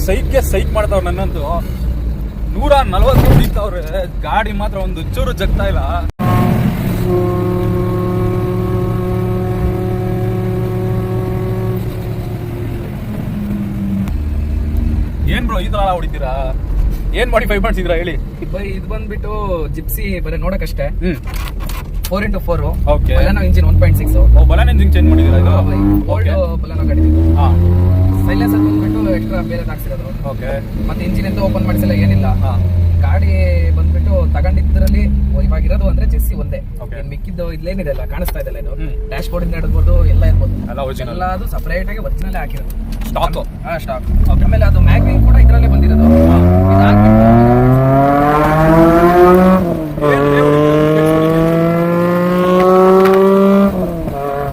ಸೈಕ್ ಮಾಡ್ತಾವ್ರೆ ನನ್ನಂತೂ 140 ಹೊಡಿತಾವ್ರೆ. ಗಾಡಿ ಮಾತ್ರ ಒಂದು ಚೂರು ಜಗ್ತಾ ಇಲ್ಲ. ಏನ್ ಬ್ರೋ ಈ ತರ ಹೊಡಿತೀರಾ? ಏನ್ ಮಾಡಿಫೈ ಮಾಡ್ಸಿದ್ರಾ ಹೇಳಿ? ಇದು ಬಂದ್ಬಿಟ್ಟು ಜಿಪ್ಸಿ ಬರೀ ನೋಡಕಷ್ಟೇ. 4x4 okay. Baleno engine 1.6. Baleno engine change ಮಾಡಿದ್ದೀರಾ ಇದು? ಓಲ್ಡ್ ಬಲೆನೋ ಗಾಡಿ. ಹಾ. ಸೈಲೆನ್ಸರ್ ಬಂದ್ಬಿಟ್ಟು ಎಕ್ಸ್ಟ್ರಾ ಬೇರೆ ಹಾಕ್ಸಿರೋದು. ಓಕೆ. ಮತ್ತೆ ಇಂಜಿನ್ ಎಂತ ಓಪನ್ ಮಾಡಿಸಿಲ್ಲ, ಏನಿಲ್ಲ. ಹಾ. ಗಾಡಿ ಬಂದ್ಬಿಟ್ಟು ತಗೊಂಡಿದ್ರಲ್ಲಿ ಇವಾಗ ಇರೋದು ಅಂದ್ರೆ ಚೆಸ್ಸಿ ಒಂದೇ. Okay. ಮಿಕ್ಕಿದ್ದು ಇಲ್ಲೇನಿದೆ ಅಲ್ಲ, ಕಾಣಿಸ್ತಾ ಇದೆಲ್ಲ ಇದು. ಡ್ಯಾಶ್ ಬೋರ್ಡ್ ಇಂದ ಹಿಡಿದ್ಬೋದು ಎಲ್ಲ ಇರ್ಬೋದು. ಎಲ್ಲ ಅದು ಸಪರೇಟ್ ಆಗಿ ಒರಿಜಿನಲ್ ಹಾಕಿರೋದು ಸ್ಟಾಕ್. ಸ್ಟಾಕ್. ಆಮೇಲೆ ಅದು ಮ್ಯಾಗ್ವಿಂಗ್ ಕೂಡ ಇದರಲ್ಲೇ ಬಂದಿರೋದು. ಇದಾಗ್ಬಿಟ್ಟು